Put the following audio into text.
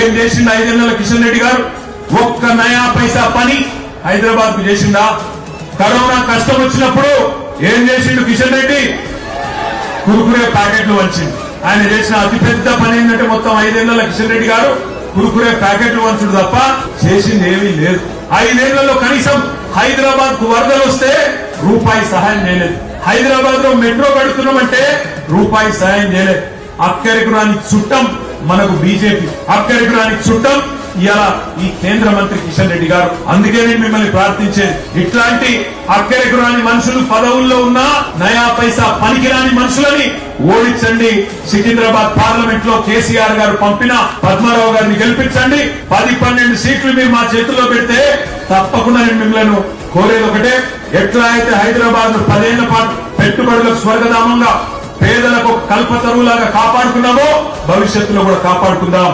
ఏం చేసిండు 5 ఏళ్ల కిషన్ రెడ్డి గారు? ఒక్క నయా పైసా పని హైదరాబాద్ కు చేసిండా? కరోనా కష్టం వచ్చినప్పుడు ఏం చేసిండు కిషన్ రెడ్డి? కురుకురే ప్యాకెట్లు వంచిండు. ఆయన చేసిన అతిపెద్ద పని ఏంటంటే మొత్తం 5 ఏళ్ల కిషన్ రెడ్డి గారు కురుకురే ప్యాకెట్లు వంచుడు తప్ప చేసింది ఏమీ లేదు. 5 ఏళ్లలో కనీసం హైదరాబాద్ కు వరదలు వస్తే రూపాయి సహాయం చేయలేదు. హైదరాబాద్ లో మెట్రో కడుతున్నామంటే రూపాయి సహాయం చేయలేదు. అక్కడికి రాని చుట్టం మనకు బీజేపీ, అక్కడికి రాని చుట్టం ఇలా ఈ కేంద్ర మంత్రి కిషన్ రెడ్డి గారు. అందుకే నేను మిమ్మల్ని ప్రార్థించేది, ఇట్లాంటి అక్కడికి రాని మనుషులు పదవుల్లో ఉన్న నయా పైసా పనికిరాని మనుషులని ఓడించండి. సికింద్రాబాద్ పార్లమెంట్ లో కేసీఆర్ గారు పంపిన పద్మారావు గారిని గెలిపించండి. 10-12 సీట్లు మీరు మా చేతుల్లో పెడితే తప్పకుండా నేను మిమ్మల్ని కోరేది ఒకటే, ఎట్లా అయితే హైదరాబాద్ 10 ఏళ్ల పాటు పెట్టుబడులకు స్వర్గధామంగా పేదలకు కల్పతరువులాగా కాపాడుకున్నామో భవిష్యత్తులో కూడా కాపాడుకుందాం.